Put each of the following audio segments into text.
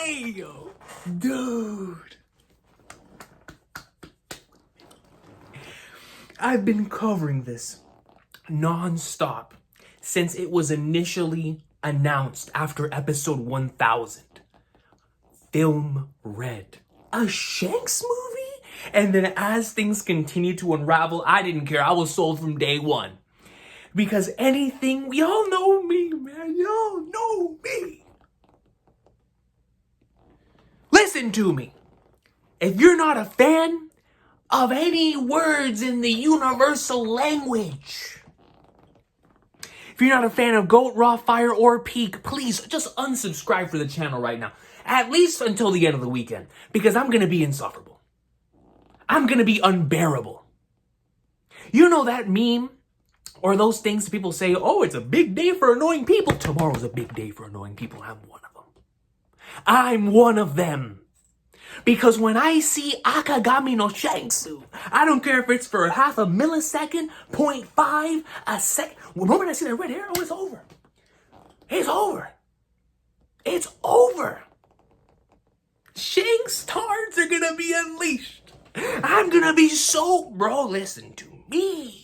Yo, dude. I've been covering this non-stop since it was initially announced after episode 1000. Film Red. A Shanks movie? And then as things continued to unravel, I didn't care. I was sold from day one. Because anything, y'all know me, man. Y'all know me. Listen to me. If you're not a fan of any words in the universal language, if you're not a fan of Goat, Raw, Fire, or Peak, please just unsubscribe for the channel right now. At least until the end of the weekend. Because I'm going to be insufferable. I'm going to be unbearable. You know that meme? Or those things people say, oh, it's a big day for annoying people. Tomorrow's a big day for annoying people. I'm one of them. I'm one of them. Because when I see Akagami no Shanksu, I don't care if it's for half a millisecond, 0.5, a second. The moment I see that red arrow, it's over. It's over. It's over. Shanks' tards are gonna be unleashed. I'm gonna be so... Bro, listen to me.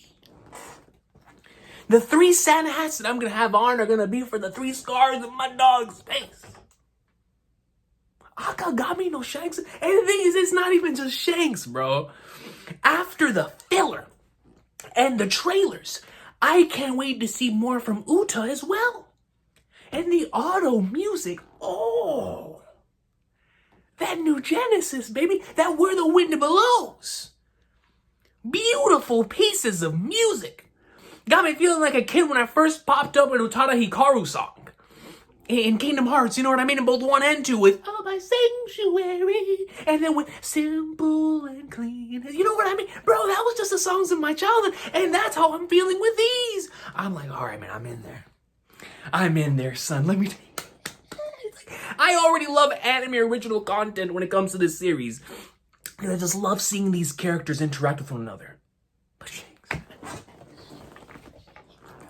The 3 Santa hats that I'm gonna have on are gonna be for the 3 scars of my dog's face. Akagami no Shanks. And the thing is, it's not even just Shanks, bro. After the filler and the trailers, I can't wait to see more from Uta as well. And the auto music, oh. That new Genesis, baby. That Where the Wind Blows. Beautiful pieces of music. Got me feeling like a kid when I first popped up an Utada Hikaru song. In Kingdom Hearts, you know what I mean? In both 1 and 2 with Oh My Sanctuary. And then with Simple and Clean. You know what I mean? Bro, that was just the songs of my childhood. And that's how I'm feeling with these. I'm like, all right, man, I'm in there. I'm in there, son. Let me tell you. I already love anime original content when it comes to this series. And I just love seeing these characters interact with one another. But Shanks.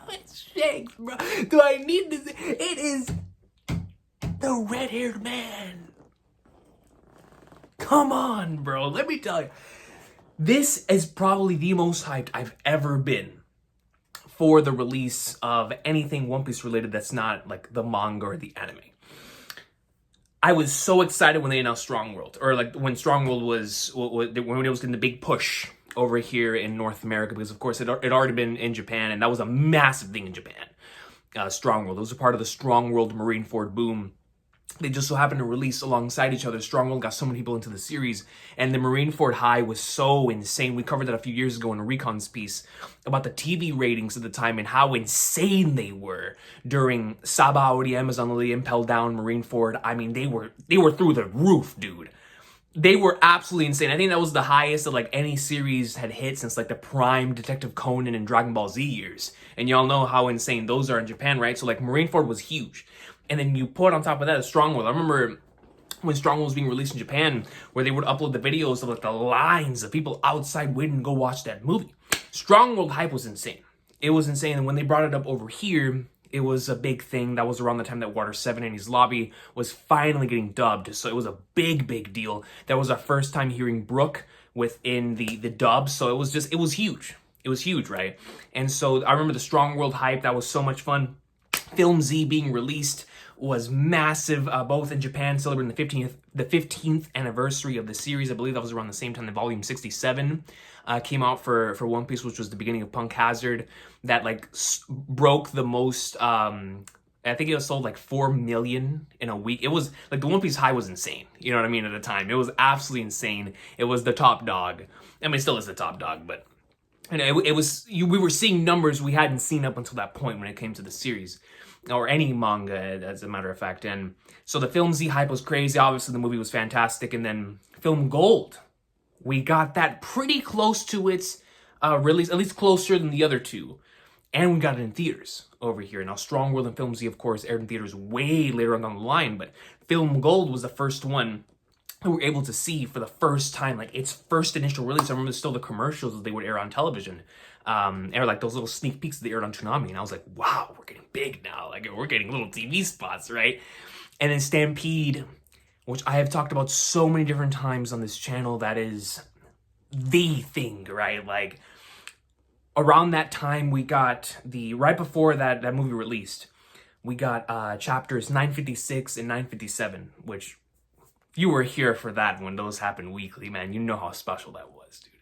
It's Shanks, bro. Do I need to say? It is the red-haired man. Come on, bro. Let me tell you. This is probably the most hyped I've ever been for the release of anything One Piece related that's not like the manga or the anime. I was so excited when they announced Strong World, or like when Strong World was when it was getting the big push over here in North America, because of course it already been in Japan, and that was a massive thing in Japan. Strong World, those are part of the Strong World Marineford boom. They just so happened to release alongside each other. Strong World got so many people into the series, and the Marineford high was so insane. We covered that a few years ago in a Recon's piece about the TV ratings at the time and how insane they were during Saba Ori, Amazon Lily, Impel Down, Marineford. I mean, they were through the roof, dude. They were absolutely insane. I think that was the highest that like any series had hit since like the prime Detective Conan and Dragon Ball Z years. And y'all know how insane those are in Japan, right? So like Marineford was huge. And then you put on top of that a Strong World. I remember when Strong World was being released in Japan, where they would upload the videos of like the lines of people outside waiting to go watch that movie. Strong World hype was insane. It was insane. And when they brought it up over here, it was a big thing. That was around the time that Water 7 and his lobby was finally getting dubbed. So it was a big, big deal. That was our first time hearing Brook within the dub. So it was huge. It was huge, right? And so I remember the Strong World hype. That was so much fun. Film Z being released was massive, both in Japan, celebrating the 15th anniversary of the series. I believe that was around the same time that Volume 67 came out for One Piece, which was the beginning of Punk Hazard. That like broke the most. I think it was sold like 4 million in a week. It was like the One Piece high was insane. You know what I mean? At the time, it was absolutely insane. It was the top dog. I mean, it still is the top dog, but and we were seeing numbers we hadn't seen up until that point when it came to the series. Or any manga, as a matter of fact. And so the Film Z hype was crazy. Obviously, the movie was fantastic. And then Film Gold, we got that pretty close to its release, at least closer than the other two. And we got it in theaters over here. Now, Strong World and Film Z, of course, aired in theaters way later on down the line. But Film Gold was the first one we were able to see for the first time, like its first initial release. I remember still the commercials that they would air on television. Or like those little sneak peeks that they aired on Toonami. And I was like, wow, we're getting big now. Like, we're getting little TV spots, right? And then Stampede which I have talked about so many different times on this channel. That is the thing, right? Like, around that time, we got right before that movie released, we got chapters 956 and 957, which, if you were here for that when those happened weekly, man, you know how special that was, dude.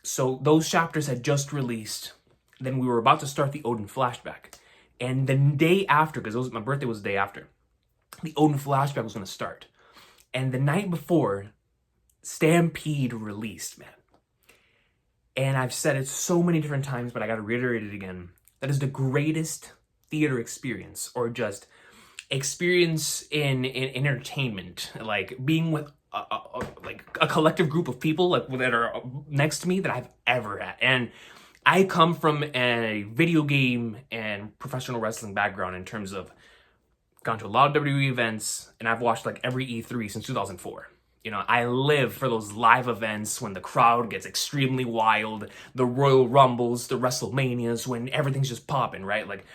So those chapters had just released. Then we were about to start the Odin flashback. And the day after, because my birthday was the day after, the Odin flashback was going to start. And the night before, Stampede released, man. And I've said it so many different times, but I got to reiterate it again. That is the greatest theater experience, or just experience in entertainment. Like, being with a collective group of people like that are next to me that I've ever had. And I come from a video game and professional wrestling background in terms of gone to a lot of WWE events, and I've watched like every E3 since 2004. You know, I live for those live events when the crowd gets extremely wild, the Royal Rumbles, the WrestleManias, when everything's just popping, right? Like,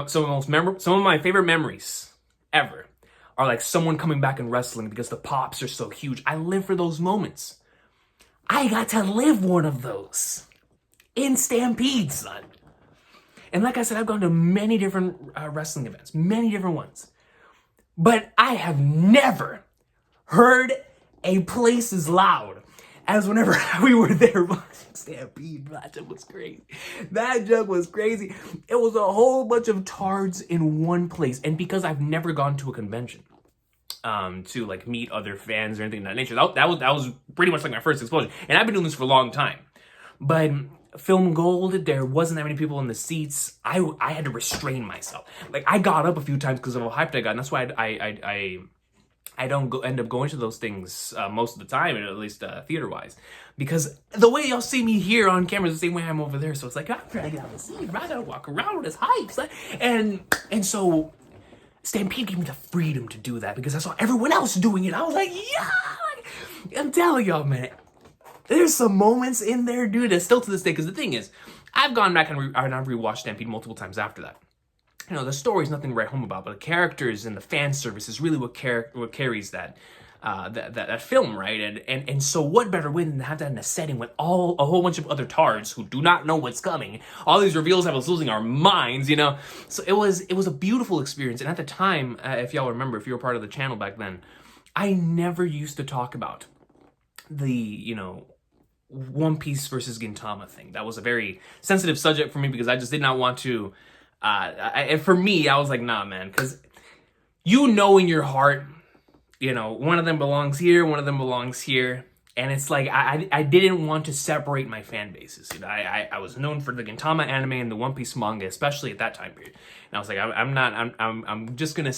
some of my favorite memories ever are like someone coming back in wrestling because the pops are so huge. I live for those moments. I got to live one of those in Stampede, son. And like I said, I've gone to many different wrestling events, many different ones. But I have never heard a place as loud as whenever we were there watching Stampede. That jug was crazy. That jug was crazy. It was a whole bunch of tards in one place. And because I've never gone to a convention to like meet other fans or anything of that nature, that was pretty much like my first exposure. And I've been doing this for a long time. But Film Gold, there wasn't that many people in the seats. I had to restrain myself. Like, I got up a few times because of how hyped I got. And that's why I don't end up going to those things most of the time, at least theater-wise. Because the way y'all see me here on camera is the same way I'm over there. So it's like, I'm trying to get out of the seat. I gotta walk around with this hype. And so Stampede gave me the freedom to do that because I saw everyone else doing it. I was like, yeah! I'm telling y'all, man. There's some moments in there, dude, that still to this day, because the thing is, I've gone back and I've rewatched Stampede multiple times after that. You know, the story's nothing to write home about, but the characters and the fan service is really what carries that film, right? And so what better way than to have that in a setting with a whole bunch of other tards who do not know what's coming. All these reveals have us losing our minds, you know? So it was a beautiful experience. And at the time, if y'all remember, if you were part of the channel back then, I never used to talk about the, you know, One Piece versus Gintama thing. That was a very sensitive subject for me because I just did not want to, and for me, I was like, nah, man, because you know in your heart, you know, one of them belongs here, one of them belongs here, and it's like, I didn't want to separate my fan bases. You know, I was known for the Gintama anime and the One Piece manga, especially at that time period, and I was like, I'm just gonna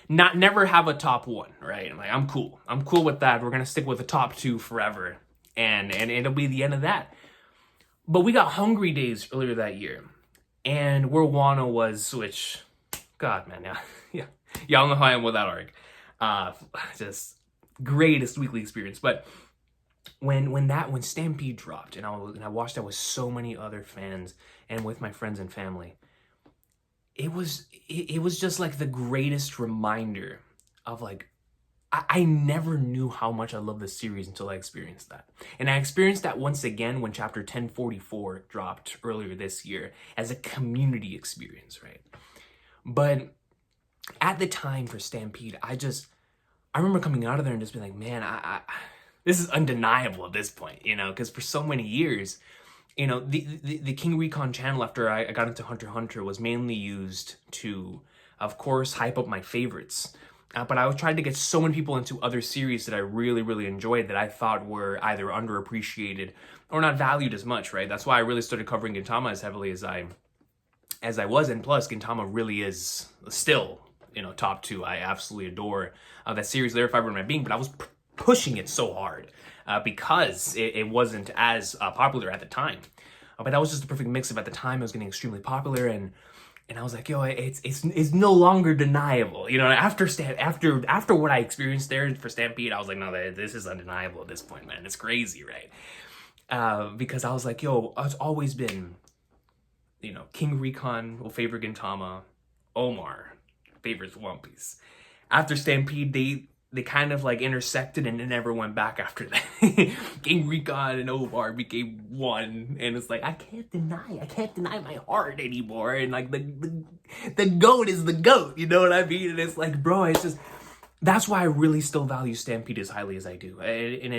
never have a top one, right? I'm like, I'm cool with that. We're gonna stick with the top two forever. And it'll be the end of that. But we got Hungry Days earlier that year. And where Wano was, which, God, man, yeah. Y'all know how I am with that arc. Just greatest weekly experience. But when Stampede dropped, and I watched that with so many other fans and with my friends and family, it was just like the greatest reminder of like, I never knew how much I loved this series until I experienced that. And I experienced that once again when chapter 1044 dropped earlier this year as a community experience, right? But at the time for Stampede, I remember coming out of there and just being like, man, this is undeniable at this point, you know, because for so many years, you know, the King Recon channel after I got into Hunter x Hunter was mainly used to, of course, hype up my favorites. But I was trying to get so many people into other series that I really, really enjoyed that I thought were either underappreciated or not valued as much, right? That's why I really started covering Gintama as heavily as I was. And plus, Gintama really is still, you know, top two. I absolutely adore that series, Layer Fiber in My Being, but I was pushing it so hard because it wasn't as popular at the time. But that was just the perfect mix of at the time it was getting extremely popular and I was like, yo, it's no longer deniable. You know, after what I experienced there for Stampede, I was like, no, this is undeniable at this point, man. It's crazy, right? Because I was like, yo, it's always been, you know, King Recon will favor Gintama, Omar favors One Piece. After Stampede, they kind of like intersected and it never went back after that. King Recon and Ovar became one, and it's like I can't deny my heart anymore. And like the goat is the goat, you know what I mean? And it's like, bro, it's just that's why I really still value Stampede as highly as I do, and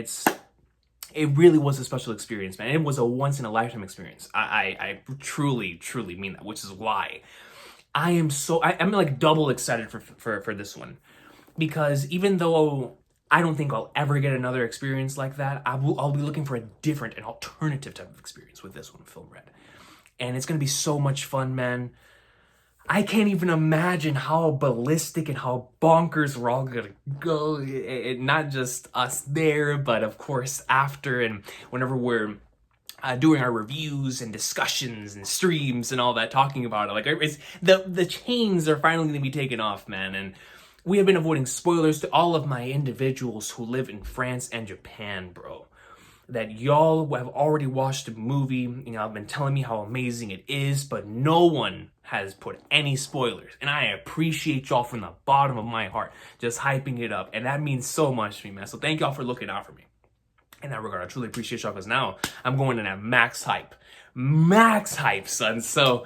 it really was a special experience, man. It was a once in a lifetime experience. I truly mean that, which is why I'm like double excited for this one. Because even though I don't think I'll ever get another experience like that, I'll be looking for a different and alternative type of experience with this one, Film Red. And it's going to be so much fun, man. I can't even imagine how ballistic and how bonkers we're all going to go. Not just us there, but of course after and whenever we're doing our reviews and discussions and streams and all that, talking about it. Like, it's, the chains are finally going to be taken off, man. And we have been avoiding spoilers to all of my individuals who live in France and Japan, bro. That y'all have already watched the movie, you know, have been telling me how amazing it is, but no one has put any spoilers. And I appreciate y'all from the bottom of my heart, just hyping it up. And that means so much to me, man. So thank y'all for looking out for me. In that regard, I truly appreciate y'all, because now I'm going in at max hype, son. So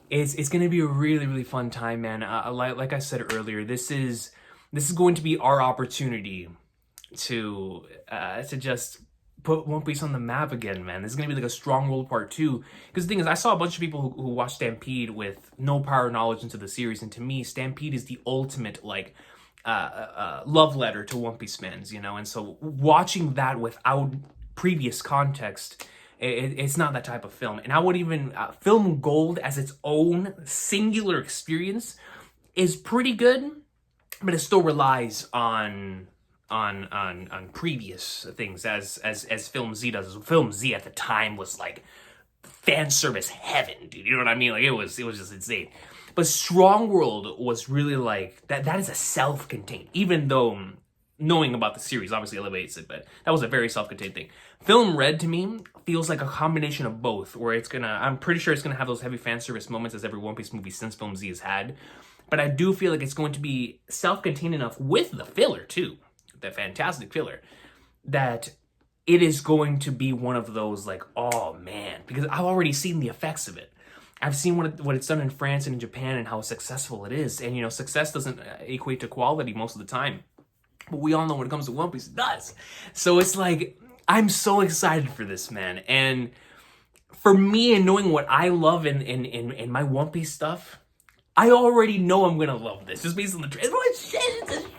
it's gonna be a really fun time, man. Like I said earlier, this is going to be our opportunity to just put One Piece on the map again, man. This is gonna be like a Strong World Part 2. Because the thing is, I saw a bunch of people who watched Stampede with no prior knowledge into the series, and to me, Stampede is the ultimate like love letter to One Piece fans, you know. And so watching that without previous context, it's not that type of film. And I would even Film Gold as its own singular experience is pretty good, but it still relies on previous things as Film Z does. Film Z at the time was like fan service heaven, dude. You know what I mean? Like it was just insane. But Strong World was really like that is a self-contained, even though knowing about the series obviously elevates it, but that was a very self-contained thing. Film Red to me feels like a combination of both, where I'm pretty sure it's gonna have those heavy fan service moments as every One Piece movie since Film Z has had. But I do feel like it's going to be self-contained enough with the filler too, the fantastic filler, that it is going to be one of those like, oh man, because I've already seen the effects of it. I've seen what it's done in France and in Japan and how successful it is. And, you know, success doesn't equate to quality most of the time. But we all know when it comes to One Piece, it does. So it's like, I'm so excited for this, man. And for me, and knowing what I love in my One Piece stuff, I already know I'm going to love this. Just based on the trailer. It's a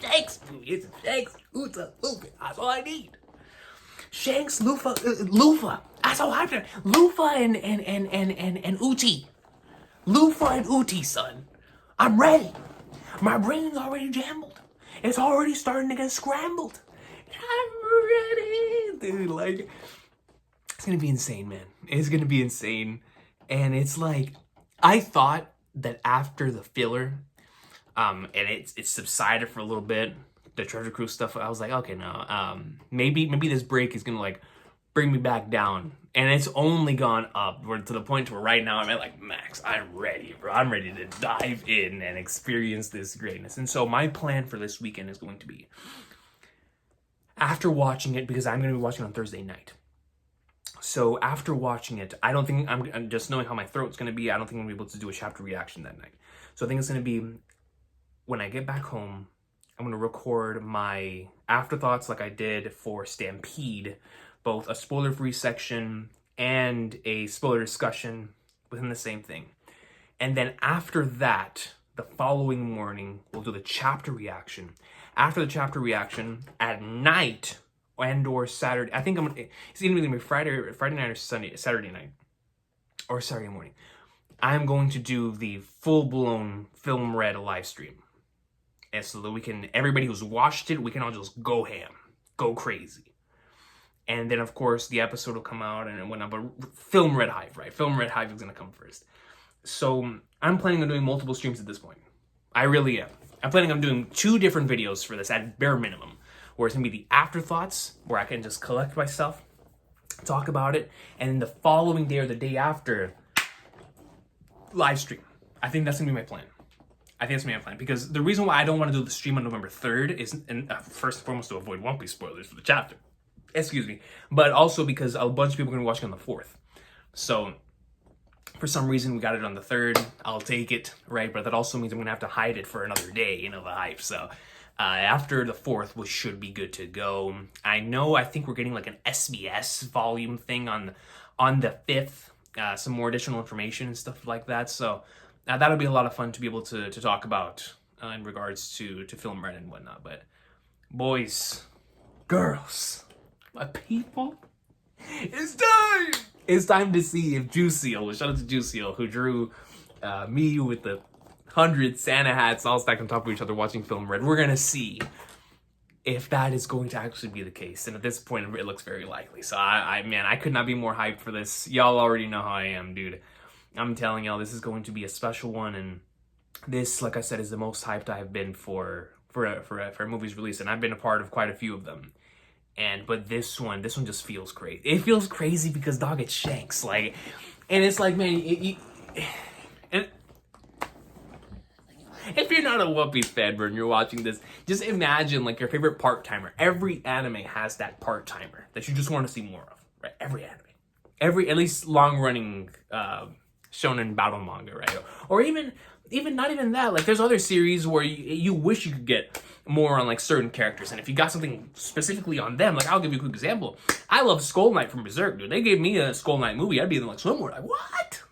Shanks movie. It's a Shanks, Uta, Luffy. That's all I need. Shanks, Luffy. That's all I have. Luffy and Uti. Luffy and Uti, son. I'm ready. My brain's already jambled. It's already starting to get scrambled. I'm ready. Dude, like, it's gonna be insane, man. It's gonna be insane. And it's like, I thought that after the filler, and it subsided for a little bit, the Treasure Cruise stuff, I was like, okay, no, maybe this break is gonna like bring me back down. And it's only gone up to the point where right now I'm at like max. I'm ready, bro. I'm ready to dive in and experience this greatness. And so my plan for this weekend is going to be, after watching it, because I'm going to be watching it on Thursday night. So after watching it, I don't think I'm just knowing how my throat's going to be. I don't think I'm going to be able to do a chapter reaction that night. So I think it's going to be when I get back home, I'm going to record my afterthoughts like I did for Stampede, both a spoiler-free section and a spoiler discussion within the same thing. And then after that, the following morning, we'll do the chapter reaction. After the chapter reaction, at night and or Saturday, I think it's either going to be Friday night or Saturday night, or Saturday morning. I'm going to do the full-blown Film Red live stream. And so that everybody who's watched it, we can all just go ham, go crazy. And then, of course, the episode will come out and whatnot. But Film Red Hive, right? Film Red Hive is going to come first. So I'm planning on doing multiple streams at this point. I really am. I'm planning on doing 2 different videos for this at bare minimum. Where it's going to be the afterthoughts, where I can just collect myself, talk about it. And then the following day or the day after, live stream. I think that's going to be my plan. I think that's my plan, because the reason why I don't want to do the stream on November 3rd is, first and foremost, to avoid One Piece spoilers for the chapter. Excuse me. But also because a bunch of people are going to watch it on the 4th. So, for some reason, we got it on the 3rd. I'll take it, right? But that also means I'm going to have to hide it for another day, you know, the hype. So, after the 4th, we should be good to go. I think we're getting like an SBS volume thing on the 5th. Some more additional information and stuff like that. So, that'll be a lot of fun to be able to talk about in regards to Film Red and whatnot. But boys, girls, my people, it's time! It's time to see if Juiciel, shout out to Juiciel, who drew me with the 100 Santa hats all stacked on top of each other watching Film Red. We're gonna see if that is going to actually be the case. And at this point, it looks very likely. So man, I could not be more hyped for this. Y'all already know how I am, dude. I'm telling y'all, this is going to be a special one, and this, like I said, is the most hyped I've been for a movie's release, and I've been a part of quite a few of them. But this one just feels crazy. It feels crazy because, dog, it's Shanks, like, and it's like, man, and if you're not a One Piece fan, bro, and you're watching this, just imagine like your favorite part-timer. Every anime has that part-timer that you just want to see more of, right? Every anime, at least long-running shonen battle manga, right? Or even not even that. Like, there's other series where you wish you could get more on like certain characters, and if you got something specifically on them, like, I'll give you a quick example. I love Skull Knight from Berserk, dude. They gave me a Skull Knight movie, I'd be in like swimwear. Like, what?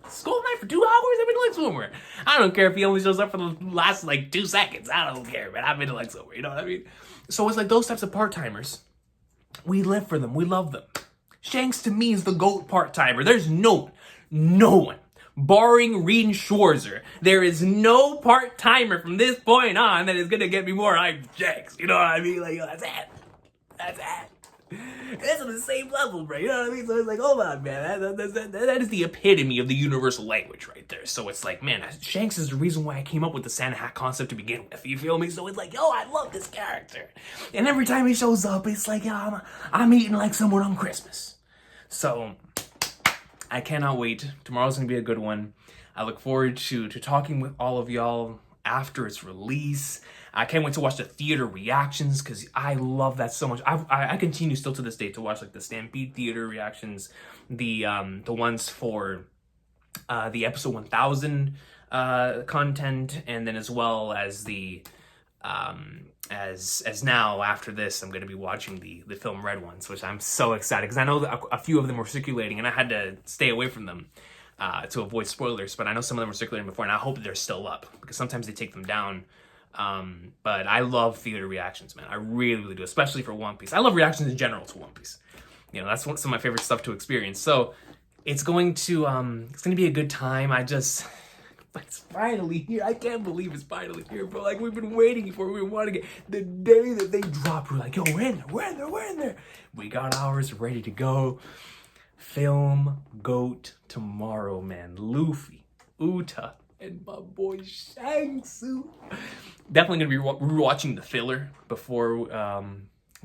Skull Knight for 2 hours? I've been to like swimwear. I don't care if he only shows up for the last like 2 seconds. I don't care, man. I've been to like swimwear. You know what I mean? So it's like those types of part-timers. We live for them. We love them. Shanks to me is the GOAT part-timer. There's no one, barring Reed Schwarzer, there is no part-timer from this point on that is gonna get me more hyped than Shanks. You know what I mean? Like, yo, that's it. It's on the same level, bro. You know what I mean? So it's like, hold on, man. That is the epitome of the universal language right there. So it's like, man, Shanks is the reason why I came up with the Santa Hat concept to begin with. You feel me? So it's like, yo, I love this character. And every time he shows up, it's like, yo, I'm eating like someone on Christmas. So I cannot wait. Tomorrow's gonna be a good one. I look forward to talking with all of y'all after its release. I can't wait to watch the theater reactions because I love that so much. I continue still to this day to watch like the Stampede theater reactions, the ones for the episode 1000 content, and then as well as the as now after this I'm going to be watching the Film Red ones, which I'm so excited because I know that a few of them were circulating and I had to stay away from them to avoid spoilers, but I know some of them were circulating before and I hope they're still up because sometimes they take them down. But I love theater reactions, man. I really, really do, especially for One Piece. I love reactions in general to One Piece. You know, that's some of my favorite stuff to experience. So it's going to be a good time. It's finally here. I can't believe it's finally here, bro. Like, we've been waiting for it. We want to get the day that they drop. We're like, yo, we're in there. We got ours ready to go. Film GOAT tomorrow, man. Luffy, Uta, and my boy Shanks. Definitely gonna be rewatching the filler before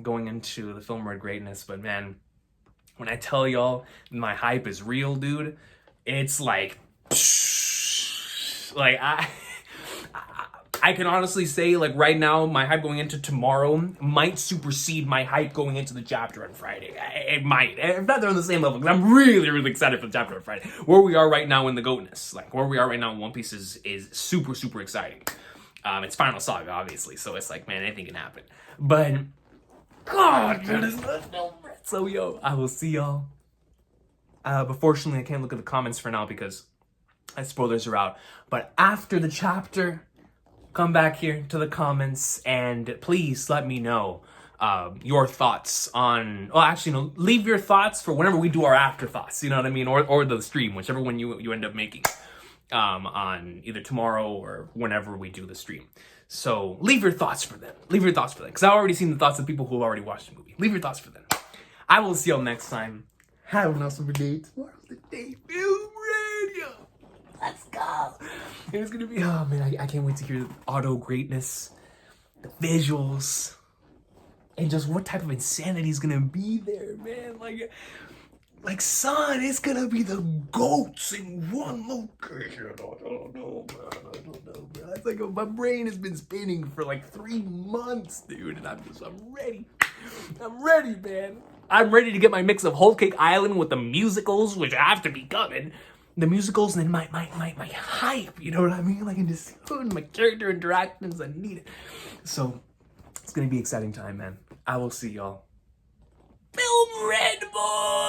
going into the Film Red greatness. But man, when I tell y'all my hype is real, dude, it's like I can honestly say, like, right now, my hype going into tomorrow might supersede my hype going into the chapter on Friday. It might. If not, they're on the same level, because I'm really, really excited for the chapter on Friday. Where we are right now in the GOATness, like, where we are right now in One Piece is super, super exciting. It's Final Saga, obviously, so it's like, man, anything can happen. But, God, man, it's not no. So, yo, I will see y'all. But fortunately, I can't look at the comments for now, because spoilers are out. But after the chapter, come back here to the comments and please let me know your thoughts on, well, actually, no, leave your thoughts for whenever we do our afterthoughts, you know what I mean? Or the stream, whichever one you end up making on either tomorrow or whenever we do the stream. So leave your thoughts for them. Because I've already seen the thoughts of people who have already watched the movie. Leave your thoughts for them. I will see y'all next time. Have an awesome day. Tomorrow's the day. Film Radio. Let's go. It's gonna be, oh man, I can't wait to hear the auto greatness, the visuals, and just what type of insanity is gonna be there, man. Like, Like, son, it's gonna be the goats in one location. I don't know, man. I don't know, bro. It's like my brain has been spinning for like 3 months, dude, and I'm ready. I'm ready, man. I'm ready to get my mix of Whole Cake Island with the musicals, which have to be coming. The musicals and then my hype, you know what I mean? Like, and just my character interactions, I need it. So, it's gonna be an exciting time, man. I will see y'all. Film Red Bull!